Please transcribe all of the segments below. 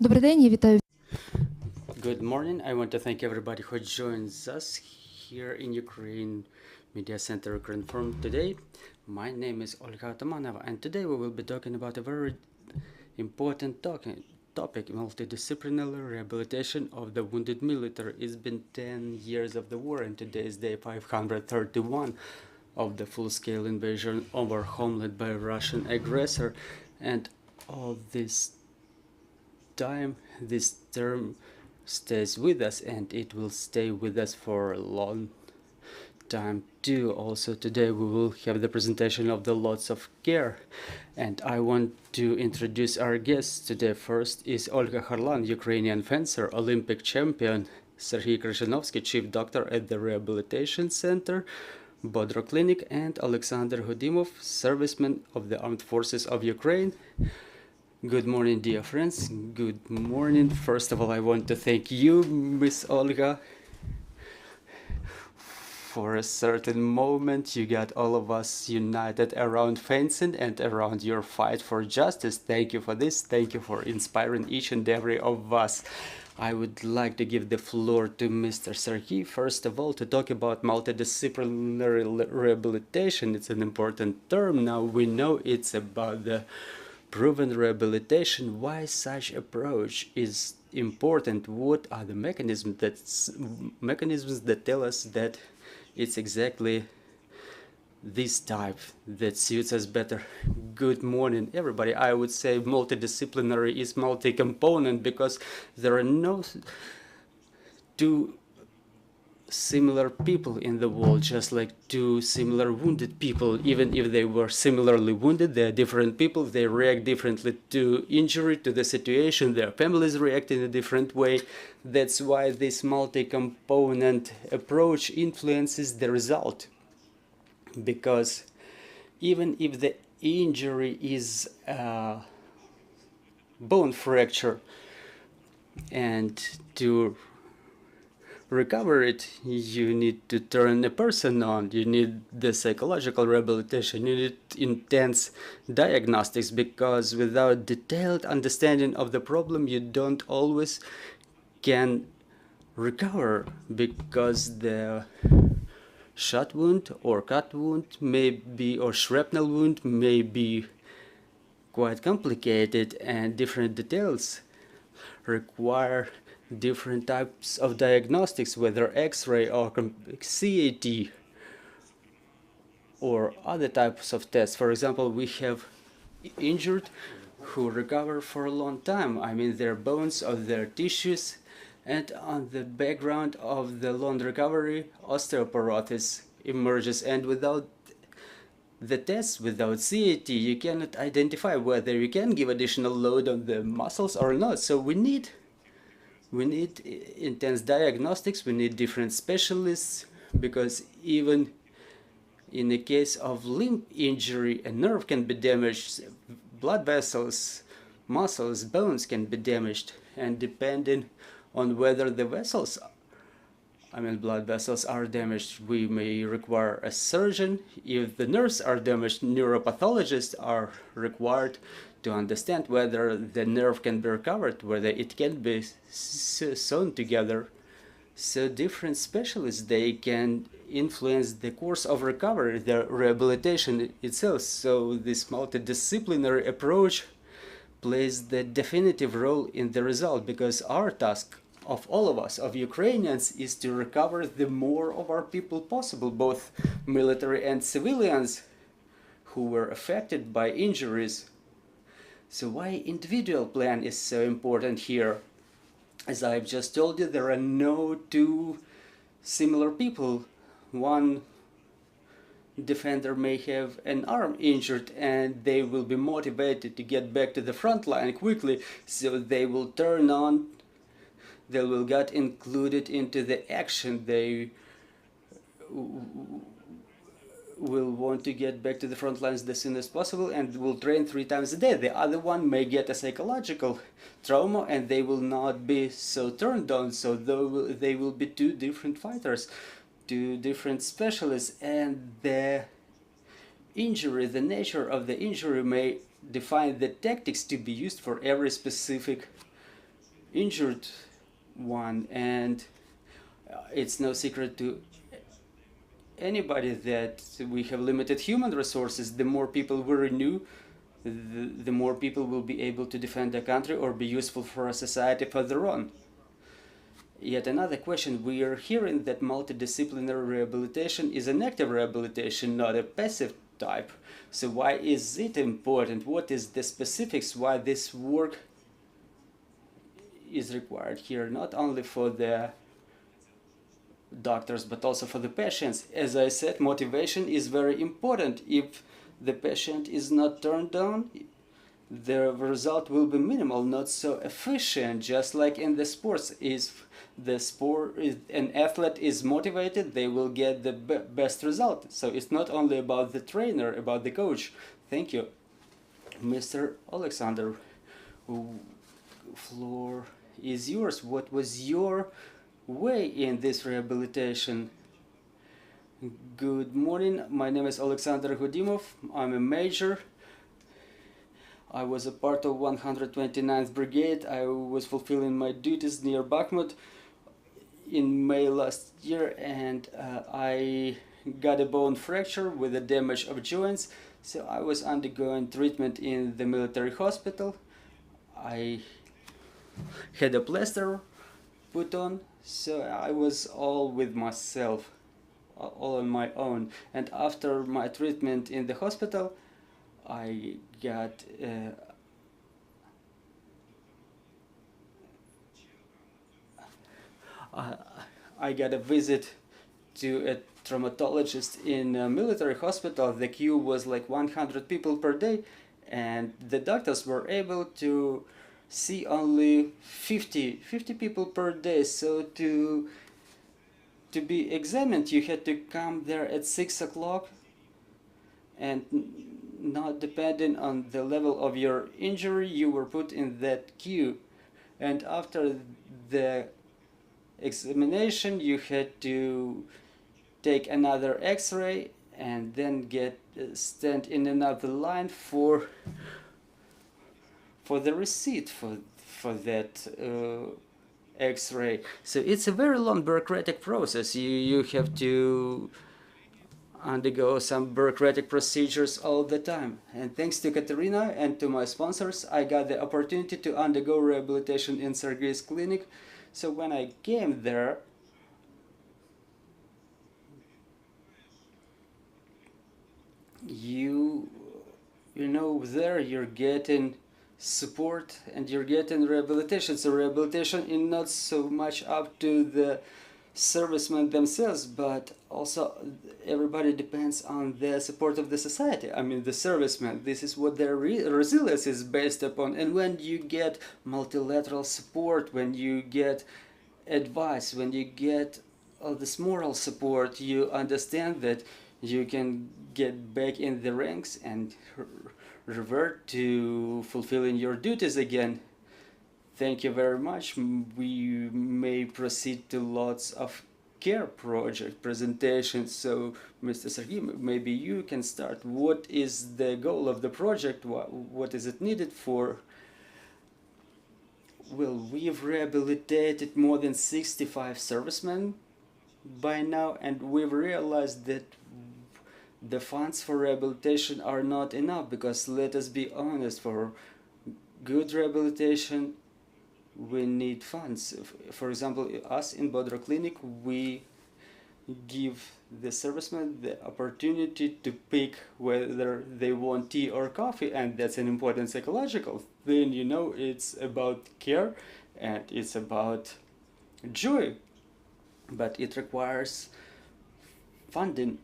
Добрий день, я вітаю. Good morning. I want to thank everybody who joins us here in Ukraine Media Center Ukraine Forum today. My name is Olga Kharlan, and today we will be talking about a very important topic, multidisciplinary rehabilitation of the wounded military. It's been 10 years of the war, and today is day 531 of the full-scale invasion of our homeland by a Russian aggressor. And all this time, this term stays with us, and it will stay with us for a long time too. Also today we will have the presentation of the lots of care, and I want to introduce our guests today. First is Olga Kharlan, Ukrainian fencer, Olympic champion, Serhii Kryzhanovskyi, chief doctor at the Rehabilitation Center, Bodro Clinic, and Oleksandr Hudimov, serviceman of the Armed Forces of Ukraine. Good morning, dear friends. Good morning. First of all, I want to thank you, Miss Olga. For a certain moment, you got all of us united around fencing and around your fight for justice. Thank you for this. Thank you for inspiring each and every of us. I would like to give the floor to Mr. Serhii, first of all, to talk about multidisciplinary rehabilitation. It's an important term. Now we know it's about the proven rehabilitation. Why such approach is important? What are the mechanisms that tell us that it's exactly this type that suits us better? Good morning, everybody. I would say multidisciplinary is multi-component because there are no two similar people in the world, just like two similar wounded people. Even if they were similarly wounded, they are different people. They react differently to injury, to the situation. Their families react in a different way. That's why this multi-component approach influences the result. Because even if the injury is a bone fracture, and to recover it, you need to turn a person on. You need the psychological rehabilitation. You need intense diagnostics, because without detailed understanding of the problem, you don't always can recover, because the shot wound or cut wound may be, or shrapnel wound may be quite complicated, and different details require different types of diagnostics, whether X-ray or CAT or other types of tests. For example, we have injured who recover for a long time. I mean, their bones or their tissues, and on the background of the long recovery, osteoporosis emerges, and without the test, without CAT, you cannot identify whether you can give additional load on the muscles or not. So we need intense diagnostics. We need different specialists, because even in the case of limb injury, a nerve can be damaged, blood vessels, muscles, bones can be damaged, and depending on whether the blood vessels are damaged, we may require a surgeon. If the nerves are damaged, neuropathologists are required to understand whether the nerve can be recovered, whether it can be sewn together. So different specialists, they can influence the course of recovery, the rehabilitation itself. So this multidisciplinary approach plays the definitive role in the result, because our task of all of us, of Ukrainians, is to recover the more of our people possible, both military and civilians who were affected by injuries. So why individual plan is so important here? As I've just told you, there are no two similar people. One defender may have an arm injured, and they will be motivated to get back to the front line quickly, so they will turn on, they will get included into the action. They will want to get back to the front lines as soon as possible, and will train 3 times a day. The other one may get a psychological trauma, and they will not be so turned on. So they will be two different fighters, two different specialists, and the injury, the nature of the injury, may define the tactics to be used for every specific injured one, and it's no secret to anybody that we have limited human resources. The more people we renew, the more people will be able to defend the country or be useful for a society further on. Yet another question, we are hearing that multidisciplinary rehabilitation is an active rehabilitation, not a passive type. So why is it important? What is the specifics why this work is required here, not only for the doctors but also for the patients? As I said, motivation is very important. If the patient is not turned on, the result will be minimal, not so efficient. Just like in the sports, an athlete is motivated, they will get the best result. So it's not only about the trainer, about the coach. Thank you. Mr. Oleksandr, floor is yours. What was your way in this rehabilitation? Good morning, my name is Oleksandr Hudimov. I'm a major. I was a part of 129th Brigade. I was fulfilling my duties near Bakhmut in May last year, and I got a bone fracture with a damage of joints. So I was undergoing treatment in the military hospital. I had a plaster put on, so I was all with myself, all on my own. And after my treatment in the hospital, I got a visit to a traumatologist in a military hospital. The queue was like 100 people per day, and the doctors were able to see only 50 people per day. So to be examined, you had to come there at 6 o'clock, and not depending on the level of your injury, you were put in that queue. And after the examination, you had to take another x-ray and then stand in another line for the receipt for that x-ray. So it's a very long bureaucratic process. You have to undergo some bureaucratic procedures all the time. And thanks to Katerina and to my sponsors, I got the opportunity to undergo rehabilitation in Serhii's clinic. So when I came there, you know, there you're getting support and you're getting rehabilitation. So rehabilitation is not so much up to the servicemen themselves, but also everybody depends on the support of the society. I mean, the servicemen, this is what their resilience is based upon. And when you get multilateral support, when you get advice, when you get all this moral support, you understand that you can get back in the ranks and revert to fulfilling your duties again. Thank you very much. We may proceed to lots of care project presentations. So, Mr. Serhii, maybe you can start. What is the goal of the project? What is it needed for? Well, we've rehabilitated more than 65 servicemen by now, and we've realized that the funds for rehabilitation are not enough, because let us be honest, for good rehabilitation we need funds. For example, us in Bodro Clinic, we give the servicemen the opportunity to pick whether they want tea or coffee, and that's an important psychological thing. You know, it's about care and it's about joy, but it requires funding.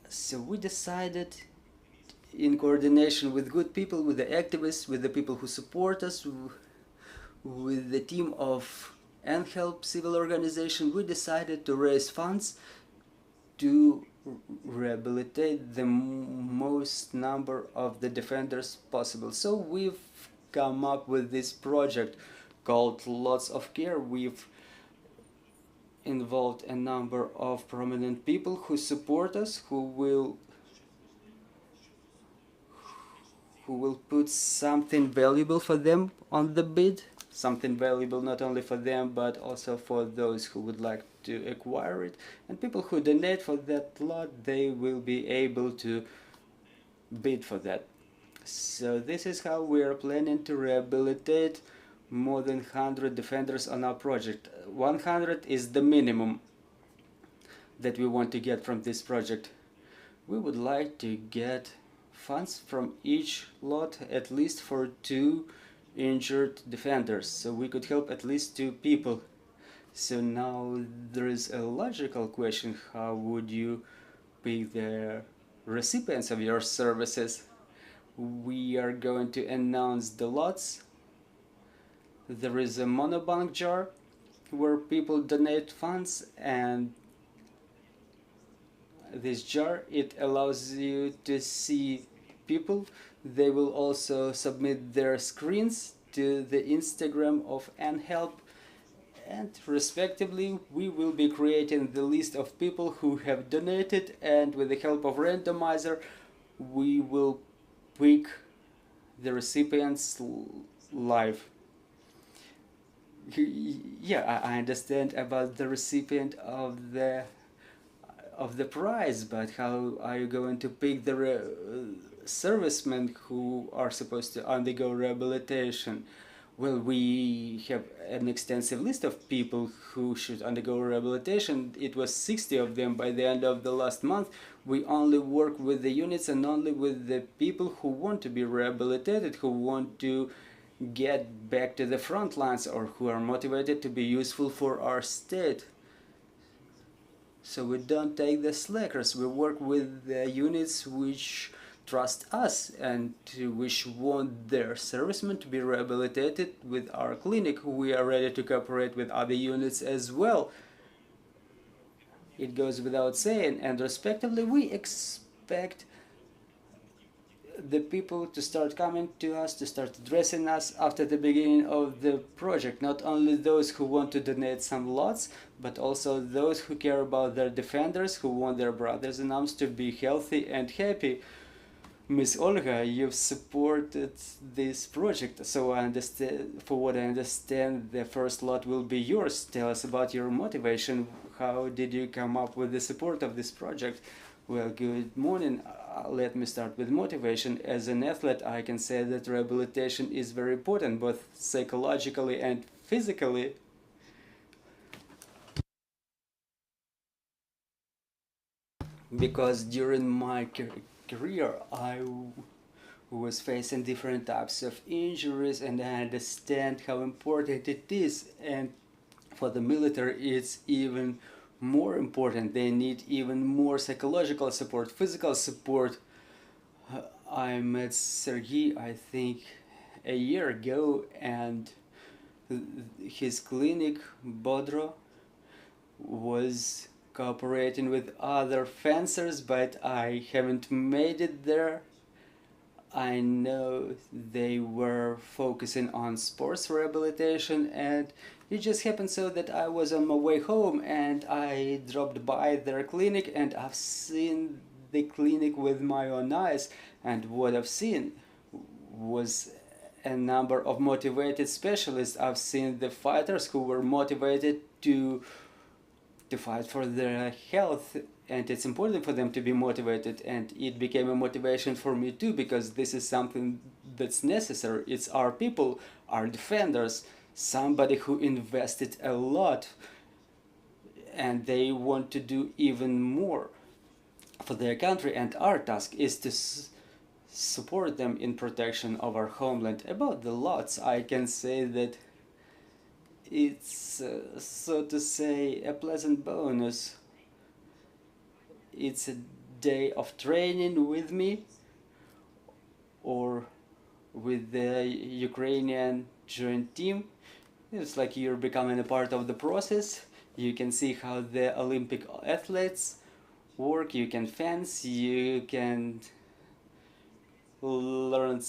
So we decided, in coordination with good people, with the activists, with the people who support us, with the team of NHelp civil organization, we decided to raise funds to rehabilitate the most number of the defenders possible. So we've come up with this project called Lots of Care. We've involved a number of prominent people who support us, who will put something valuable for them on the bid. something valuable not only for them but also for those who would like to acquire it. And people who donate for that lot, they will be able to bid for that. So this is how we are planning to rehabilitate more than 100 defenders on our project. 100 is the minimum that we want to get from this project. We would like to get funds from each lot at least for 2 injured defenders, so we could help at least 2 people. So now there is a logical question: how would you pick the recipients of your services? We are going to announce the lots. There is a monobank jar where people donate funds, and this jar, it allows you to see people. They will also submit their screens to the Instagram of nHelp, and respectively we will be creating the list of people who have donated, and with the help of randomizer we will pick the recipients live. Yeah, I understand about the recipient of the prize, but how are you going to pick the servicemen who are supposed to undergo rehabilitation? Well, we have an extensive list of people who should undergo rehabilitation. It was 60 of them by the end of the last month. We only work with the units and only with the people who want to be rehabilitated, who want to get back to the front lines, or who are motivated to be useful for our state. So we don't take the slackers. We work with the units which trust us and which want their servicemen to be rehabilitated with our clinic. We are ready to cooperate with other units as well. It goes without saying, and respectively we expect the people to start coming to us, to start addressing us after the beginning of the project. Not only those who want to donate some lots, but also those who care about their defenders, who want their brothers in arms to be healthy and happy. Miss Olga, you've supported this project, so I understand, for what I understand, the first lot will be yours. Tell us about your motivation. How did you come up with the support of this project? Well, good morning. Let me start with motivation. As an athlete, I can say that rehabilitation is very important, both psychologically and physically. Because during my career, I was facing different types of injuries, and I understand how important it is. And for the military, it's even more important. They need even more psychological support, physical support. I met Serhii, I think, a year ago, and his clinic, Bodro, was cooperating with other fencers, but I haven't made it there. I know they were focusing on sports rehabilitation, and it just happened so that I was on my way home and I dropped by their clinic, and I've seen the clinic with my own eyes, and what I've seen was a number of motivated specialists. I've seen the fighters who were motivated to fight for their health, and it's important for them to be motivated, and it became a motivation for me too, because this is something that's necessary. It's our people, our defenders, somebody who invested a lot, and they want to do even more for their country, and our task is to support them in protection of our homeland. About the lots, I can say that it's, so to say, a pleasant bonus. It's a day of training with me or with the Ukrainian joint team. It's like you're becoming a part of the process. You can see how the Olympic athletes work. You can fence, you can learn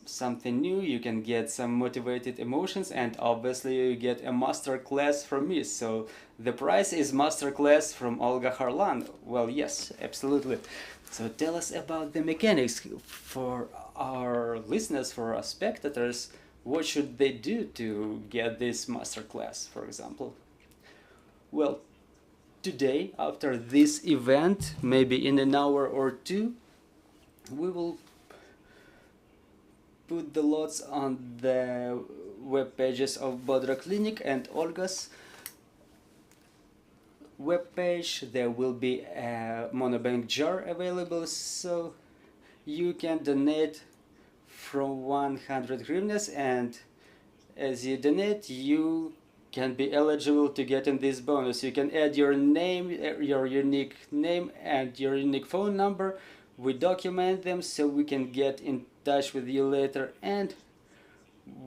something new, you can get some motivated emotions, and obviously you get a master class from me. So the prize is master class from Olga Kharlan. Well, yes, absolutely. So tell us about the mechanics for our listeners, for our spectators, what should they do to get this masterclass, for example? Well, today, after this event, maybe in an hour or two, we will put the lots on the web pages of Bodra Clinic and Olga's web page. There will be a monobank jar available, so you can donate from 100 hryvnias, and as you donate, you can be eligible to get in this bonus. You can add your name, your unique name and your unique phone number. We document them so we can get in touch with you later, and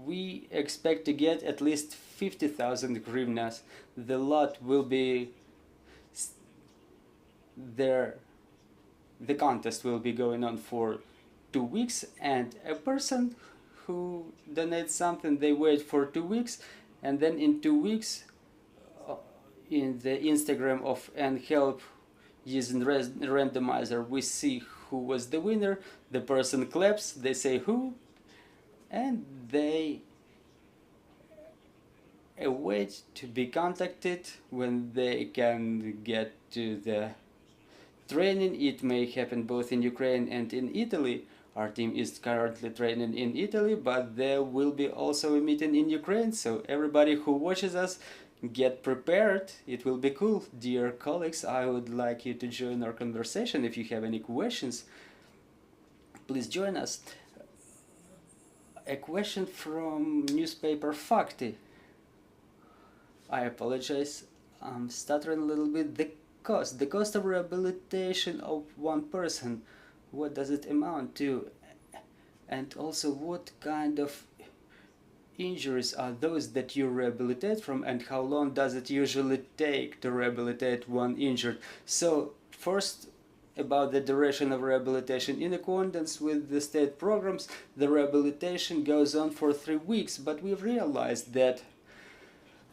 we expect to get at least 50,000 hryvnias. The lot will be there. The contest will be going on for 2 weeks, and a person who donates something, they wait for 2 weeks, and then in 2 weeks in the Instagram of nHelp, using randomizer, we see who was the winner. The person claps, they say who, and they await to be contacted when they can get to the training. It may happen both in Ukraine and in Italy. Our team is currently training in Italy, but there will be also a meeting in Ukraine, so everybody who watches us, get prepared. It will be cool. Dear colleagues, I would like you to join our conversation. If you have any questions, please join us. A question from newspaper Fakti. I apologize, I'm stuttering a little bit. The cost of rehabilitation of one person, what does it amount to? And also, what kind of injuries are those that you rehabilitate from, and how long does it usually take to rehabilitate one injured? So first, about the duration of rehabilitation. In accordance with the state programs, the rehabilitation goes on for 3 weeks, but we've realized that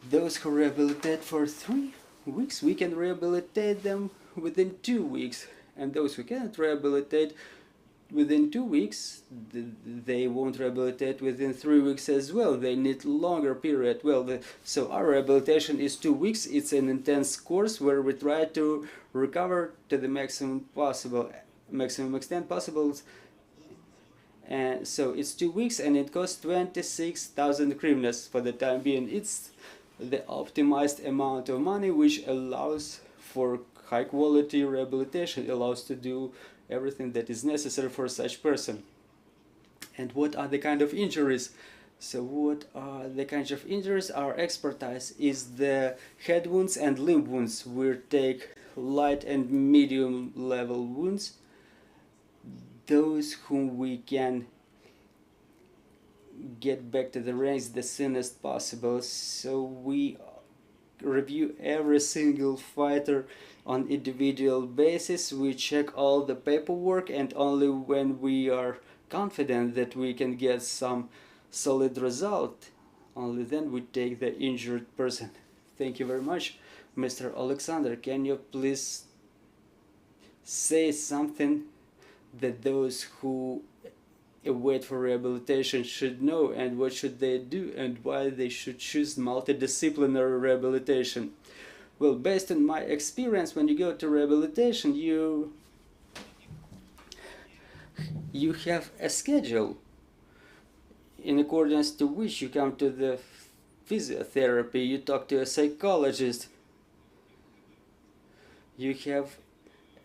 those who rehabilitate for 3 weeks, we can rehabilitate them within 2 weeks, and those who cannot rehabilitate within 2 weeks, they won't rehabilitate within 3 weeks as well. They need longer period. Well, so our rehabilitation is 2 weeks. It's an intense course where we try to recover to the maximum extent possible. And so it's 2 weeks, and it costs 26,000 hryvnias for the time being. It's the optimized amount of money, which allows for high quality rehabilitation, allows to do everything that is necessary for such person. And what are the kind of injuries? So what are the kinds of injuries? Our expertise is the head wounds and limb wounds. We take light and medium level wounds, those whom we can get back to the ranks the soonest possible. So we review every single fighter on individual basis. We check all the paperwork, and only when we are confident that we can get some solid result, only then we take the injured person. Thank you very much. Mr. Oleksandr, can you please say something that those who await for rehabilitation should know, and what should they do, and why they should choose multidisciplinary rehabilitation? Well, based on my experience, when you go to rehabilitation, you have a schedule in accordance to which you come to the physiotherapy, you talk to a psychologist, you have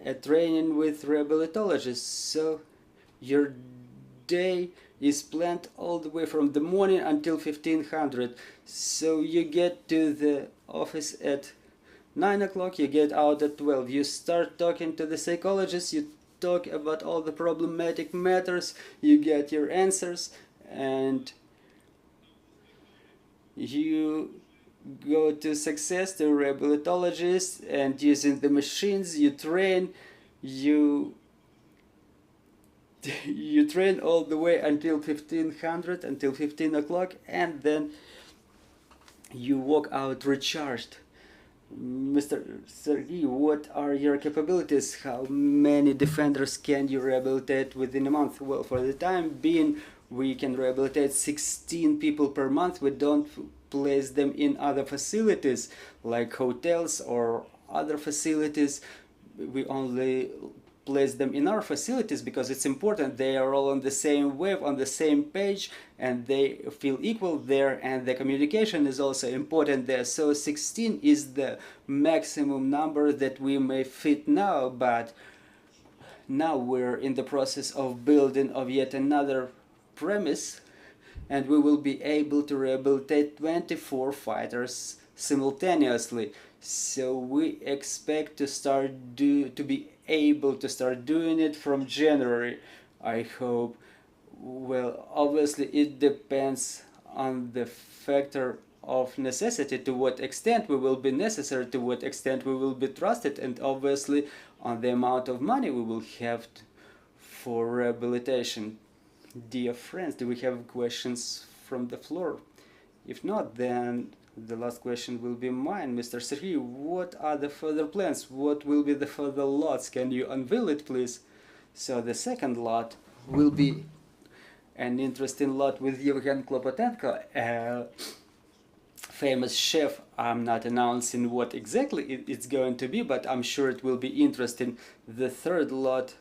a training with rehabilitators. So your day is planned all the way from the morning until 1500. So you get to the office at 9 o'clock, you get out at 12. You start talking to the psychologist, you talk about all the problematic matters, you get your answers, and you go to success to rehabilitators, and using the machines you train, you train all the way until 1500, until 15 o'clock, and then you walk out recharged. Mr. Serhii, what are your capabilities? How many defenders can you rehabilitate within a month? Well, for the time being, we can rehabilitate 16 people per month. We don't place them in other facilities like hotels or other facilities. We only place them in our facilities because it's important. They are all on the same wave, on the same page, and they feel equal there, and the communication is also important there. So 16 is the maximum number that we may fit now, but now we're in the process of building of yet another premise, and we will be able to rehabilitate 24 fighters simultaneously. So we expect to be able to start doing it from January, I hope. Well, obviously it depends on the factor of necessity, to what extent we will be necessary, to what extent we will be trusted, and obviously on the amount of money we will have for rehabilitation. Dear friends, do we have questions from the floor? If not, then the last question will be mine. Mr. Serhii, what are the further plans? What will be the further lots? Can you unveil it, please? So the second lot will be an interesting lot with Yevgen Klopotenko, a famous chef. I'm not announcing what exactly it's going to be, but I'm sure it will be interesting. The third lot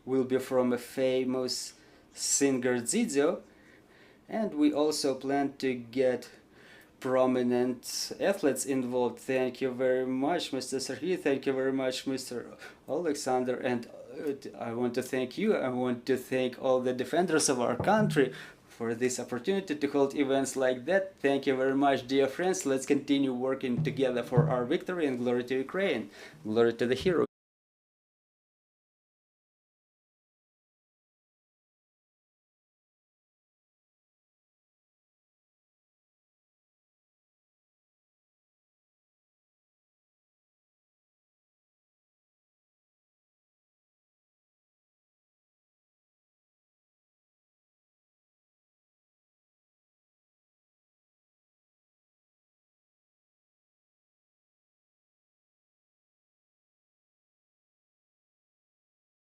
will be from a famous singer Zizo, and we also plan to get prominent athletes involved. Thank you very much, Mr. Serhii. Thank you very much, Mr. Oleksandr. And I want to thank you. I want to thank all the defenders of our country for this opportunity to hold events like that. Thank you very much, dear friends. Let's continue working together for our victory, and glory to Ukraine. Glory to the hero.